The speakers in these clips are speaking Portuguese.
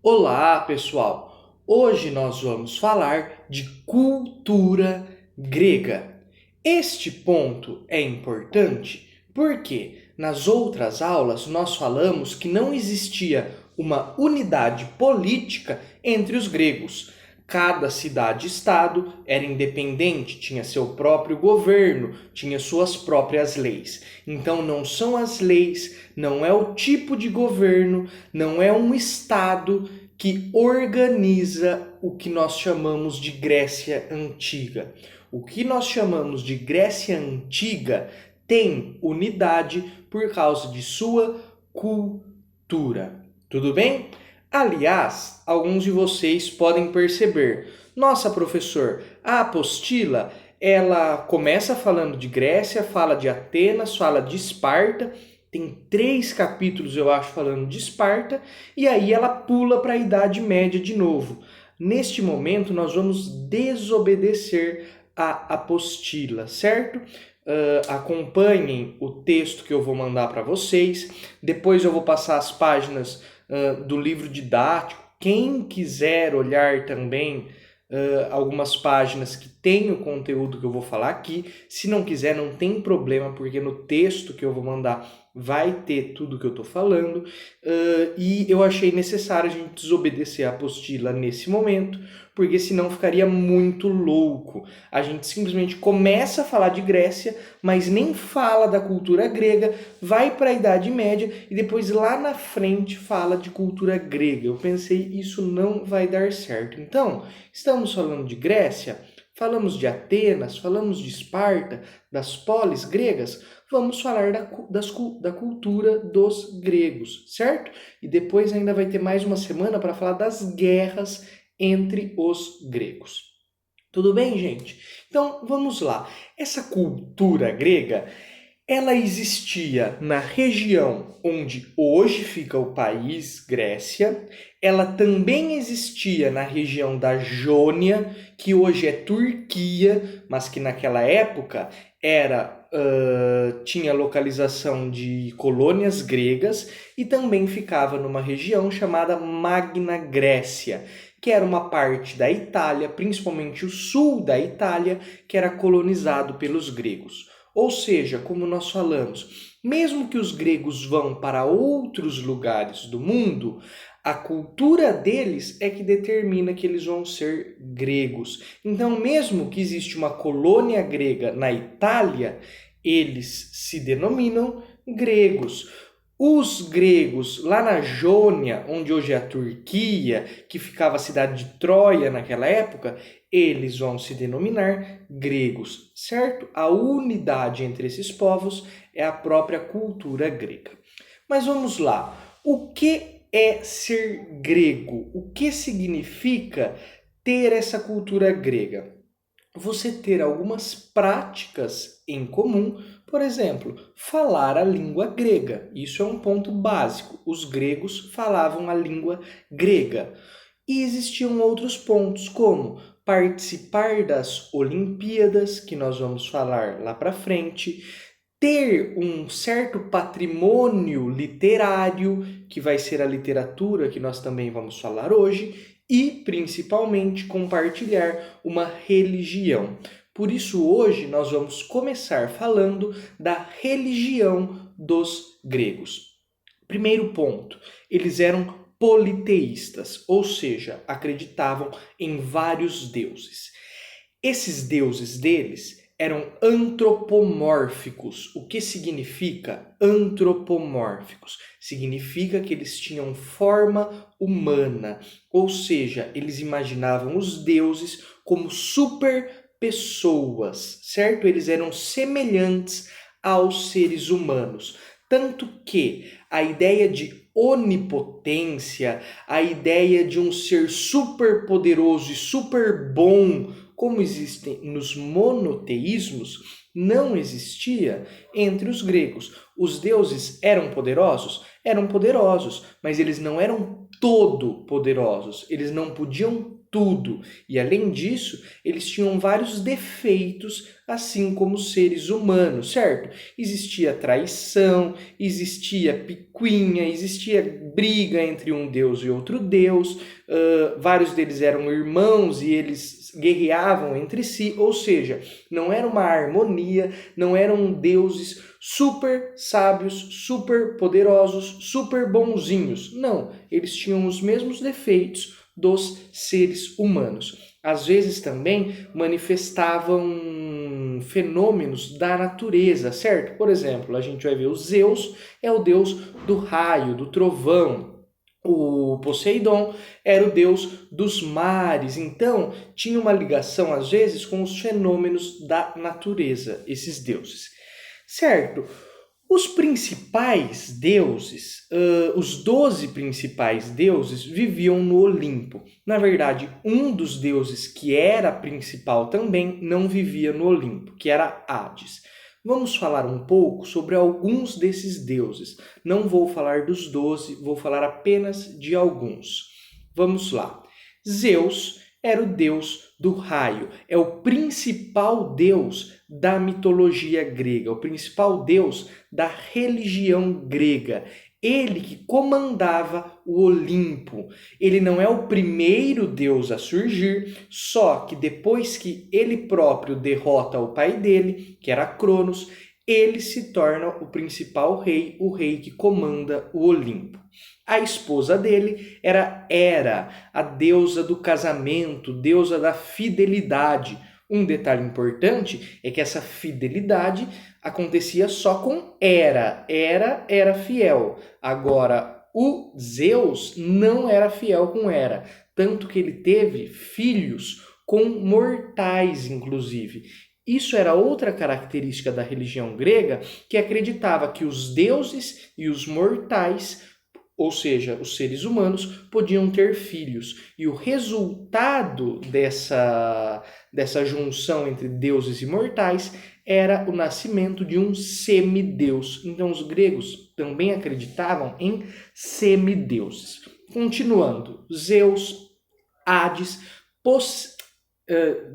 Olá, pessoal! Hoje nós vamos falar de cultura grega. Este ponto é importante porque nas outras aulas nós falamos que não existia uma unidade política entre os gregos. Cada cidade-estado era independente, tinha seu próprio governo, tinha suas próprias leis. Então não são as leis, não é o tipo de governo, não é um estado que organiza o que nós chamamos de Grécia Antiga. O que nós chamamos de Grécia Antiga tem unidade por causa de sua cultura. Tudo bem? Aliás, alguns de vocês podem perceber, nossa professor, a apostila, ela começa falando de Grécia, fala de Atenas, fala de Esparta, tem 3 capítulos, eu acho, falando de Esparta, e aí ela pula para a Idade Média de novo. Neste momento, nós vamos desobedecer a apostila, certo? Acompanhem o texto que eu vou mandar para vocês. Depois eu vou passar as páginas do livro didático. Quem quiser olhar também algumas páginas que tem o conteúdo que eu vou falar aqui. Se não quiser, não tem problema, porque no texto que eu vou mandar vai ter tudo que eu estou falando. E eu achei necessário a gente desobedecer a apostila nesse momento, porque senão ficaria muito louco. A gente simplesmente começa a falar de Grécia, mas nem fala da cultura grega, vai para a Idade Média e depois lá na frente fala de cultura grega. Eu pensei, isso não vai dar certo. Então, estamos falando de Grécia, falamos de Atenas, falamos de Esparta, das polis gregas, vamos falar da cultura dos gregos, certo? E depois ainda vai ter mais uma semana para falar das guerras entre os gregos. Tudo bem, gente? Então, vamos lá. Essa cultura grega, ela existia na região onde hoje fica o país, Grécia. Ela também existia na região da Jônia, que hoje é Turquia, mas que naquela época tinha localização de colônias gregas e também ficava numa região chamada Magna Grécia, que era uma parte da Itália, principalmente o sul da Itália, que era colonizado pelos gregos. Ou seja, como nós falamos, mesmo que os gregos vão para outros lugares do mundo, a cultura deles é que determina que eles vão ser gregos. Então, mesmo que existe uma colônia grega na Itália, eles se denominam gregos. Os gregos, lá na Jônia, onde hoje é a Turquia, que ficava a cidade de Troia naquela época, eles vão se denominar gregos, certo? A unidade entre esses povos é a própria cultura grega. Mas vamos lá. O que é ser grego? O que significa ter essa cultura grega? Você ter algumas práticas em comum, por exemplo, falar a língua grega. Isso é um ponto básico. Os gregos falavam a língua grega. E existiam outros pontos, como participar das Olimpíadas, que nós vamos falar lá para frente, ter um certo patrimônio literário, que vai ser a literatura que nós também vamos falar hoje, e principalmente compartilhar uma religião. Por isso, hoje nós vamos começar falando da religião dos gregos. Primeiro ponto, eles eram politeístas, ou seja, acreditavam em vários deuses. Esses deuses deles eram antropomórficos. O que significa antropomórficos? Significa que eles tinham forma humana, ou seja, eles imaginavam os deuses como super pessoas, certo? Eles eram semelhantes aos seres humanos. Tanto que a ideia de onipotência, a ideia de um ser super poderoso e super bom, como existem nos monoteísmos, não existia entre os gregos. Os deuses eram poderosos? Eram poderosos, mas eles não eram todo poderosos. Eles não podiam tudo. E além disso, eles tinham vários defeitos, assim como os seres humanos, certo? Existia traição, existia picuinha, existia briga entre um deus e outro deus, vários deles eram irmãos e eles guerreavam entre si, ou seja, não era uma harmonia, não eram deuses super sábios, super poderosos, super bonzinhos. Não, eles tinham os mesmos defeitos dos seres humanos. Às vezes também manifestavam fenômenos da natureza, certo? Por exemplo, a gente vai ver o Zeus é o deus do raio, do trovão. O Poseidon era o deus dos mares, então tinha uma ligação às vezes com os fenômenos da natureza, esses deuses. Certo? Os principais deuses, os 12 principais deuses, viviam no Olimpo. Na verdade, um dos deuses que era principal também não vivia no Olimpo, que era Hades. Vamos falar um pouco sobre alguns desses deuses. Não vou falar dos 12, vou falar apenas de alguns. Vamos lá. Zeus era o deus do raio, é o principal deus da mitologia grega, o principal deus da religião grega. Ele que comandava o Olimpo. Ele não é o primeiro deus a surgir, só que depois que ele próprio derrota o pai dele, que era Cronos, ele se torna o principal rei, o rei que comanda o Olimpo. A esposa dele era Hera, a deusa do casamento, deusa da fidelidade. Um detalhe importante é que essa fidelidade acontecia só com Hera. Hera era fiel. Agora, o Zeus não era fiel com Hera, tanto que ele teve filhos com mortais, inclusive. Isso era outra característica da religião grega, que acreditava que os deuses e os mortais, ou seja, os seres humanos, podiam ter filhos. E o resultado dessa junção entre deuses e mortais era o nascimento de um semideus. Então os gregos também acreditavam em semideuses. Continuando, Zeus, Hades,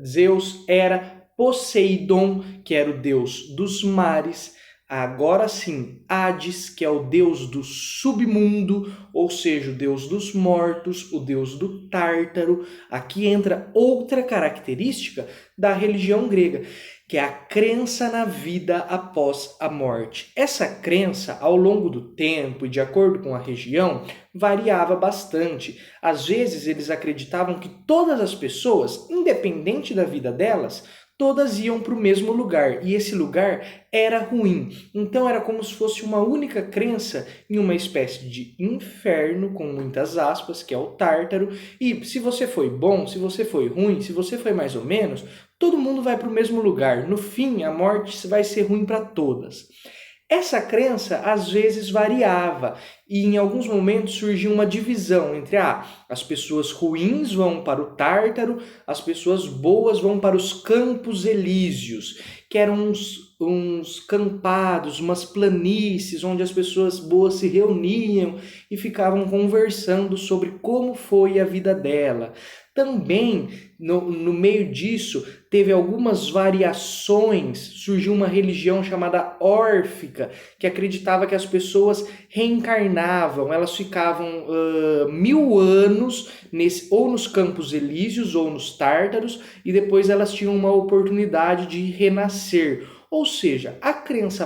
Zeus era Poseidon, que era o deus dos mares. Agora sim, Hades, que é o deus do submundo, ou seja, o deus dos mortos, o deus do Tártaro. Aqui entra outra característica da religião grega, que é a crença na vida após a morte. Essa crença, ao longo do tempo e de acordo com a região, variava bastante. Às vezes, eles acreditavam que todas as pessoas, independente da vida delas, todas iam para o mesmo lugar, e esse lugar era ruim. Então era como se fosse uma única crença em uma espécie de inferno, com muitas aspas, que é o Tártaro, e se você foi bom, se você foi ruim, se você foi mais ou menos, todo mundo vai para o mesmo lugar. No fim, a morte vai ser ruim para todas. Essa crença às vezes variava e em alguns momentos surgia uma divisão entre as pessoas ruins vão para o Tártaro, as pessoas boas vão para os Campos Elíseos, que eram uns campados, umas planícies onde as pessoas boas se reuniam e ficavam conversando sobre como foi a vida dela. Também, no meio disso, teve algumas variações, surgiu uma religião chamada órfica, que acreditava que as pessoas reencarnavam, elas ficavam 1000 anos, ou nos Campos Elíseos ou nos Tártaros, e depois elas tinham uma oportunidade de renascer. Ou seja, a crença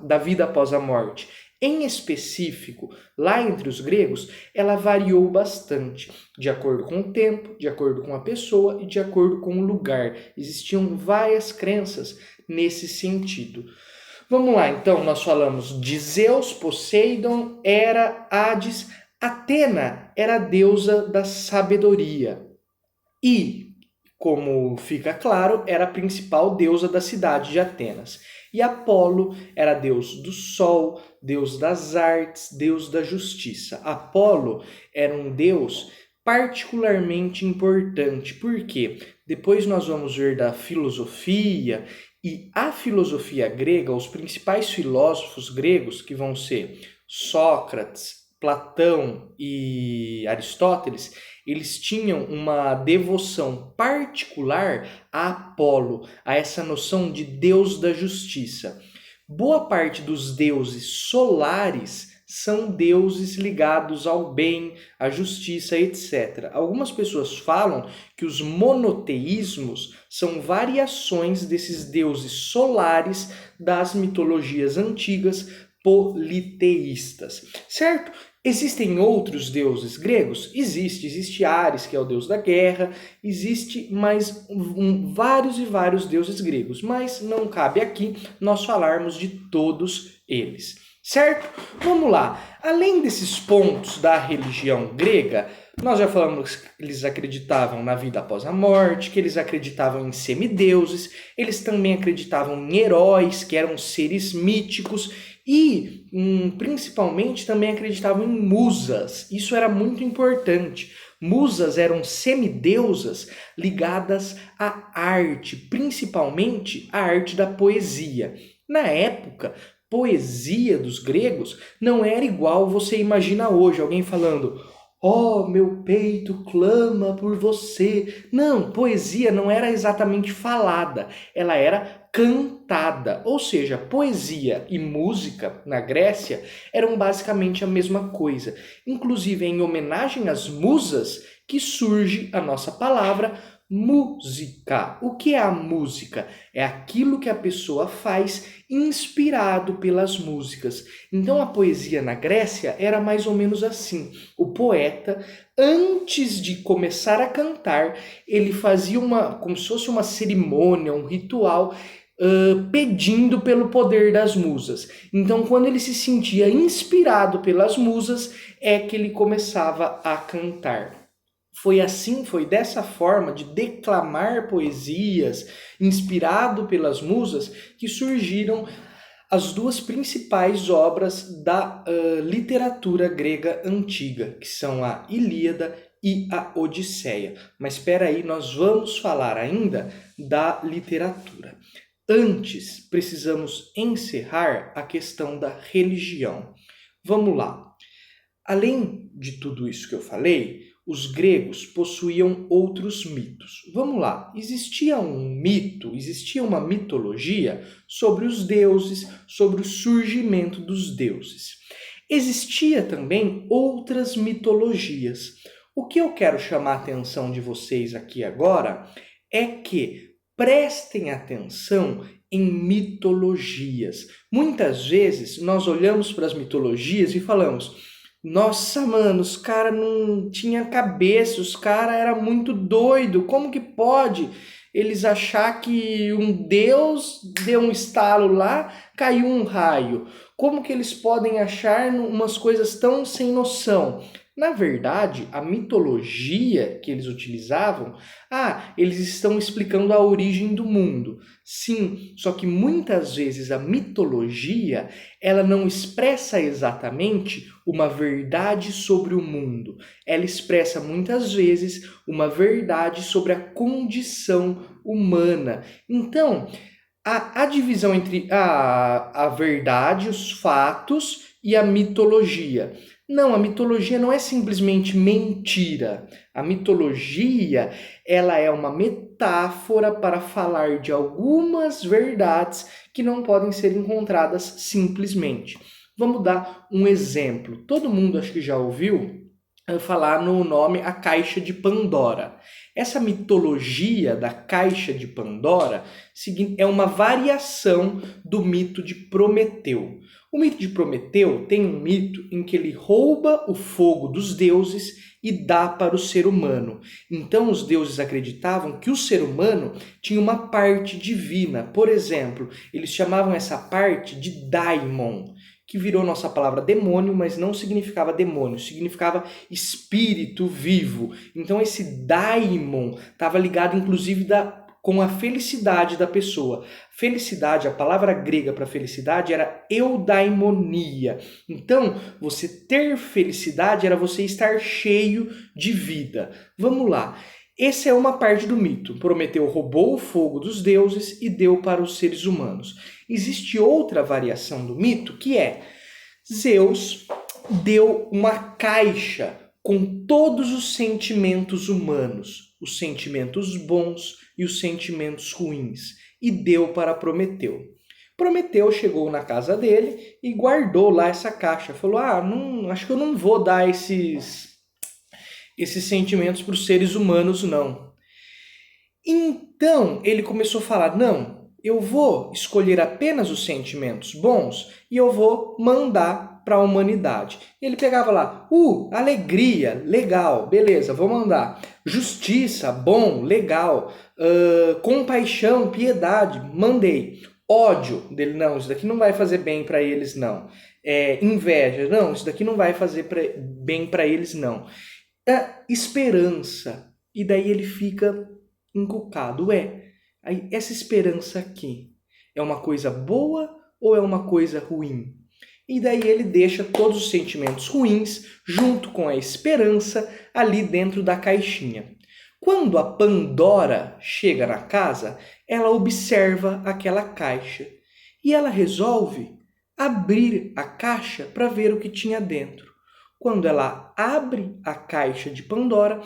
da vida após a morte, em específico, lá entre os gregos, ela variou bastante, de acordo com o tempo, de acordo com a pessoa e de acordo com o lugar. Existiam várias crenças nesse sentido. Vamos lá, então, nós falamos de Zeus, Poseidon, Hera, Hades. Atena era a deusa da sabedoria e, como fica claro, era a principal deusa da cidade de Atenas. E Apolo era deus do sol, deus das artes, deus da justiça. Apolo era um deus particularmente importante, porque depois nós vamos ver da filosofia, e a filosofia grega, os principais filósofos gregos, que vão ser Sócrates, Platão e Aristóteles, eles tinham uma devoção particular a Apolo, a essa noção de Deus da justiça. Boa parte dos deuses solares são deuses ligados ao bem, à justiça, etc. Algumas pessoas falam que os monoteísmos são variações desses deuses solares das mitologias antigas politeístas, certo? Existem outros deuses gregos? Existe Ares, que é o deus da guerra, existe mais vários e vários deuses gregos, mas não cabe aqui nós falarmos de todos eles, certo? Vamos lá. Além desses pontos da religião grega, nós já falamos que eles acreditavam na vida após a morte, que eles acreditavam em semideuses, eles também acreditavam em heróis, que eram seres míticos, e principalmente também acreditavam em musas. Isso era muito importante. Musas eram semideusas ligadas à arte, principalmente à arte da poesia. Na época, poesia dos gregos não era igual você imagina hoje, alguém falando: "Oh, meu peito clama por você". Não, poesia não era exatamente falada, ela era cantada. Ou seja, poesia e música na Grécia eram basicamente a mesma coisa. Inclusive, é em homenagem às musas que surge a nossa palavra música. O que é a música? É aquilo que a pessoa faz inspirado pelas músicas. Então a poesia na Grécia era mais ou menos assim. O poeta, antes de começar a cantar, ele fazia como se fosse uma cerimônia, um ritual, pedindo pelo poder das musas. Então, quando ele se sentia inspirado pelas musas, é que ele começava a cantar. Foi dessa forma de declamar poesias, inspirado pelas musas, que surgiram as duas principais obras da literatura grega antiga, que são a Ilíada e a Odisseia. Mas espera aí, nós vamos falar ainda da literatura. Antes, precisamos encerrar a questão da religião. Vamos lá. Além de tudo isso que eu falei, os gregos possuíam outros mitos. Vamos lá, existia um mito, existia uma mitologia sobre os deuses, sobre o surgimento dos deuses. Existia também outras mitologias. O que eu quero chamar a atenção de vocês aqui agora é que prestem atenção em mitologias. Muitas vezes nós olhamos para as mitologias e falamos: "Nossa, mano, os caras não tinha cabeça, os caras eram muito doido. Como que pode eles achar que um deus deu um estalo lá, caiu um raio? Como que eles podem achar umas coisas tão sem noção?" Na verdade, a mitologia que eles utilizavam, eles estão explicando a origem do mundo. Sim, só que muitas vezes a mitologia, ela não expressa exatamente uma verdade sobre o mundo. Ela expressa muitas vezes uma verdade sobre a condição humana. Então, a divisão entre a verdade, os fatos e a mitologia. Não, a mitologia não é simplesmente mentira. A mitologia, ela é uma metáfora para falar de algumas verdades que não podem ser encontradas simplesmente. Vamos dar um exemplo. Todo mundo acho que já ouviu falar no nome A Caixa de Pandora. Essa mitologia da Caixa de Pandora é uma variação do mito de Prometeu. O mito de Prometeu tem um mito em que ele rouba o fogo dos deuses e dá para o ser humano. Então os deuses acreditavam que o ser humano tinha uma parte divina. Por exemplo, eles chamavam essa parte de daimon, que virou nossa palavra demônio, mas não significava demônio, significava espírito vivo. Então esse daimon estava ligado inclusive com a felicidade da pessoa. Felicidade, a palavra grega para felicidade era eudaimonia. Então, você ter felicidade era você estar cheio de vida. Vamos lá. Essa é uma parte do mito. Prometeu roubou o fogo dos deuses e deu para os seres humanos. Existe outra variação do mito que é Zeus deu uma caixa com todos os sentimentos humanos, os sentimentos bons e os sentimentos ruins, e deu para Prometeu. Prometeu chegou na casa dele e guardou lá essa caixa. Falou, acho que eu não vou dar esses sentimentos para os seres humanos, não. Então, ele começou a falar, não, eu vou escolher apenas os sentimentos bons e eu vou mandar para a humanidade. Ele pegava lá, alegria, legal, beleza, vou mandar. Justiça, bom, legal. Compaixão, piedade, mandei. Ódio, dele, não, isso daqui não vai fazer bem para eles, não. Inveja, não, isso daqui não vai fazer bem para eles, não. Esperança, e daí ele fica encucado. Essa esperança aqui é uma coisa boa ou é uma coisa ruim? E daí ele deixa todos os sentimentos ruins junto com a esperança ali dentro da caixinha. Quando a Pandora chega na casa, ela observa aquela caixa e ela resolve abrir a caixa para ver o que tinha dentro. Quando ela abre a caixa de Pandora,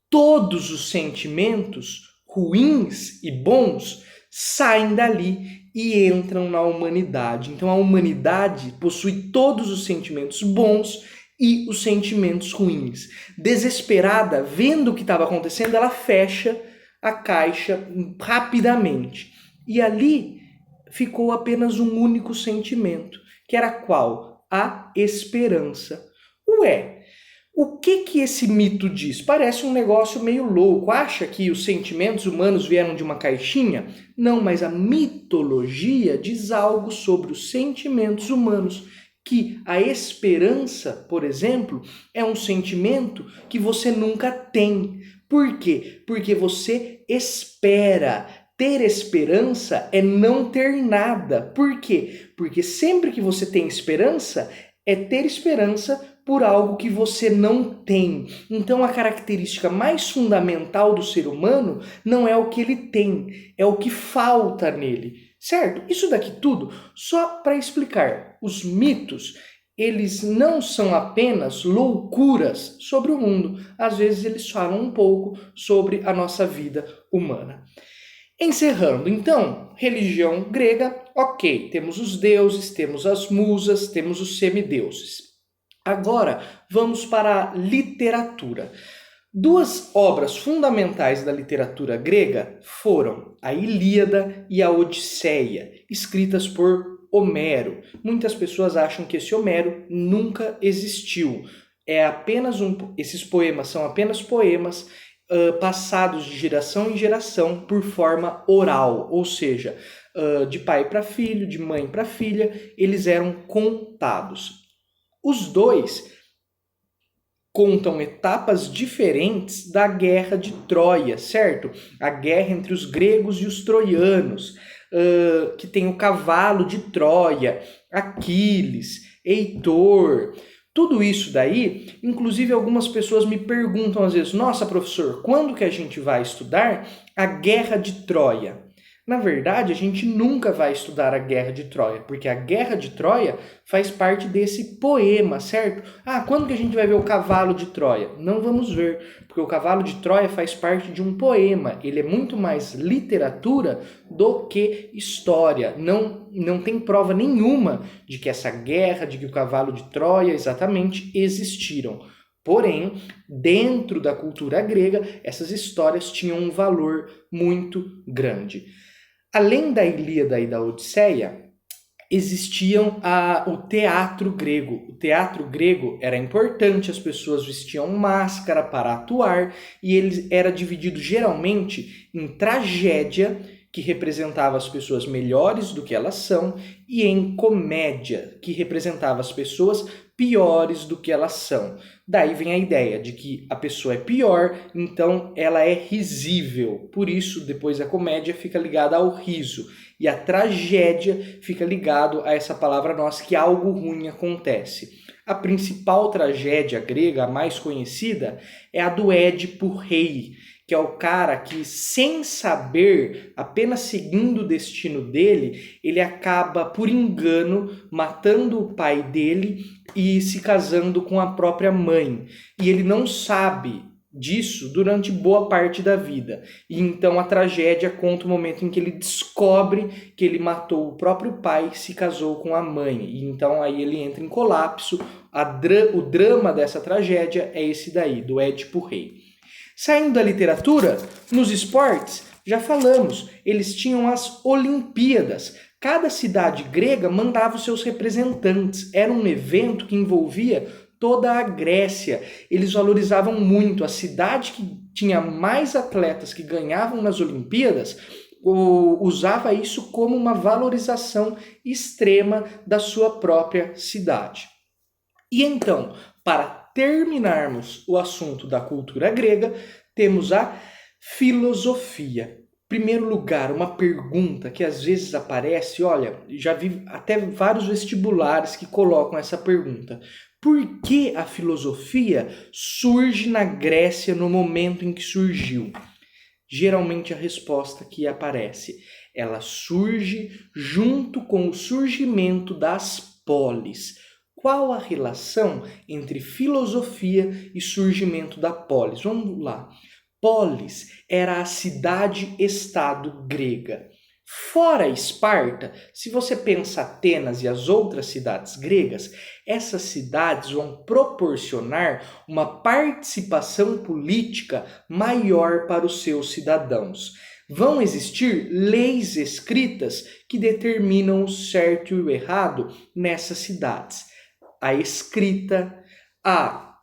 todos os sentimentos ruins e bons saem dali e entram na humanidade. Então a humanidade possui todos os sentimentos bons e os sentimentos ruins. Desesperada, vendo o que estava acontecendo, ela fecha a caixa rapidamente. E ali ficou apenas um único sentimento, que era qual? A esperança. O que esse mito diz? Parece um negócio meio louco. Acha que os sentimentos humanos vieram de uma caixinha? Não, mas a mitologia diz algo sobre os sentimentos humanos. Que a esperança, por exemplo, é um sentimento que você nunca tem. Por quê? Porque você espera. Ter esperança é não ter nada. Por quê? Porque sempre que você tem esperança, é ter esperança por algo que você não tem. Então a característica mais fundamental do ser humano não é o que ele tem, é o que falta nele. Certo? Isso daqui tudo só para explicar. Os mitos, eles não são apenas loucuras sobre o mundo. Às vezes eles falam um pouco sobre a nossa vida humana. Encerrando, então, religião grega, ok, temos os deuses, temos as musas, temos os semideuses. Agora, vamos para a literatura. Duas obras fundamentais da literatura grega foram a Ilíada e a Odisseia, escritas por Homero. Muitas pessoas acham que esse Homero nunca existiu. Esses poemas são apenas poemas passados de geração em geração por forma oral, ou seja, de pai para filho, de mãe para filha, eles eram contados. Os dois contam etapas diferentes da Guerra de Troia, certo? A guerra entre os gregos e os troianos, que tem o cavalo de Troia, Aquiles, Heitor. Tudo isso daí, inclusive algumas pessoas me perguntam às vezes, nossa professor, quando que a gente vai estudar a Guerra de Troia? Na verdade, a gente nunca vai estudar a Guerra de Troia, porque a Guerra de Troia faz parte desse poema, certo? Quando que a gente vai ver o cavalo de Troia? Não vamos ver, porque o cavalo de Troia faz parte de um poema. Ele é muito mais literatura do que história. Não tem prova nenhuma de que essa guerra, de que o cavalo de Troia exatamente existiram. Porém, dentro da cultura grega, essas histórias tinham um valor muito grande. Além da Ilíada e da Odisseia, existiam o teatro grego. O teatro grego era importante, as pessoas vestiam máscara para atuar e ele era dividido geralmente em tragédia, que representava as pessoas melhores do que elas são, e em comédia, que representava as pessoas piores do que elas são. Daí vem a ideia de que a pessoa é pior, então ela é risível. Por isso, depois a comédia fica ligada ao riso. E a tragédia fica ligado a essa palavra nossa, que algo ruim acontece. A principal tragédia grega, a mais conhecida, é a do Édipo Rei, que é o cara que, sem saber, apenas seguindo o destino dele, ele acaba, por engano, matando o pai dele e se casando com a própria mãe. E ele não sabe disso durante boa parte da vida. E então a tragédia conta o momento em que ele descobre que ele matou o próprio pai e se casou com a mãe. E então aí ele entra em colapso. O drama dessa tragédia é esse daí, do Édipo Rei. Saindo da literatura, nos esportes, já falamos, eles tinham as Olimpíadas. Cada cidade grega mandava os seus representantes. Era um evento que envolvia toda a Grécia. Eles valorizavam muito. A cidade que tinha mais atletas que ganhavam nas Olimpíadas usava isso como uma valorização extrema da sua própria cidade. E então, para terminarmos o assunto da cultura grega, temos a filosofia. Em primeiro lugar, uma pergunta que às vezes aparece, olha, já vi até vários vestibulares que colocam essa pergunta. Por que a filosofia surge na Grécia no momento em que surgiu? Geralmente a resposta que aparece, ela surge junto com o surgimento das polis. Qual a relação entre filosofia e surgimento da polis? Vamos lá. Polis era a cidade-estado grega. Fora Esparta, se você pensa Atenas e as outras cidades gregas, essas cidades vão proporcionar uma participação política maior para os seus cidadãos. Vão existir leis escritas que determinam o certo e o errado nessas cidades. A escrita, a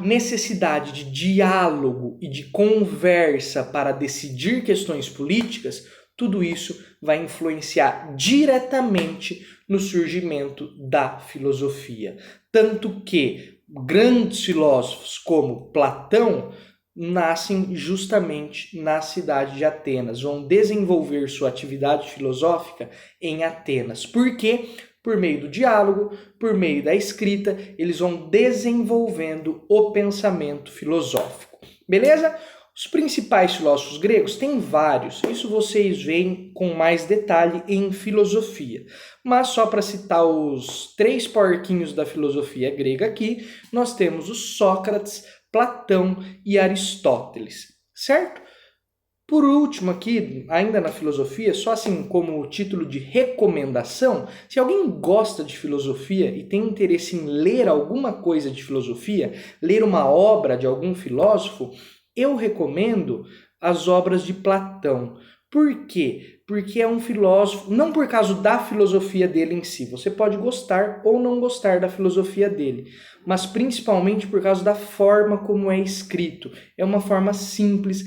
necessidade de diálogo e de conversa para decidir questões políticas, tudo isso vai influenciar diretamente no surgimento da filosofia. Tanto que grandes filósofos como Platão nascem justamente na cidade de Atenas, vão desenvolver sua atividade filosófica em Atenas. Por quê? Por meio do diálogo, por meio da escrita, eles vão desenvolvendo o pensamento filosófico. Beleza? Os principais filósofos gregos têm vários, isso vocês veem com mais detalhe em filosofia. Mas só para citar os 3 porquinhos da filosofia grega aqui, nós temos o Sócrates, Platão e Aristóteles, certo? Por último aqui, ainda na filosofia, só assim como título de recomendação, se alguém gosta de filosofia e tem interesse em ler alguma coisa de filosofia, ler uma obra de algum filósofo, eu recomendo as obras de Platão. Por quê? Porque é um filósofo, não por causa da filosofia dele em si, você pode gostar ou não gostar da filosofia dele, mas principalmente por causa da forma como é escrito. É uma forma simples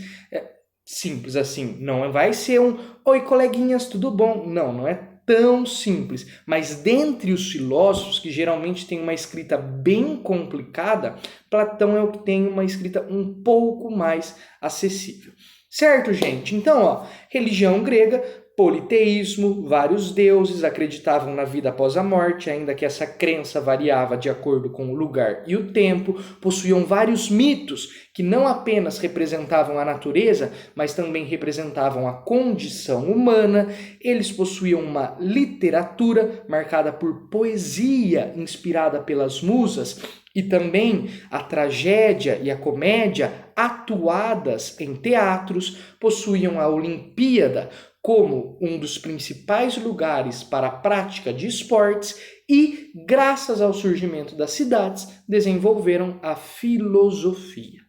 assim, não vai ser um "Oi, coleguinhas, tudo bom?". Não é tão simples. Mas dentre os filósofos, que geralmente têm uma escrita bem complicada, Platão é o que tem uma escrita um pouco mais acessível. Certo, gente? Então, religião grega, politeísmo, vários deuses acreditavam na vida após a morte, ainda que essa crença variava de acordo com o lugar e o tempo, possuíam vários mitos que não apenas representavam a natureza, mas também representavam a condição humana. Eles possuíam uma literatura marcada por poesia inspirada pelas musas e também a tragédia e a comédia atuadas em teatros, possuíam a Olimpíada como um dos principais lugares para a prática de esportes e, graças ao surgimento das cidades, desenvolveram a filosofia.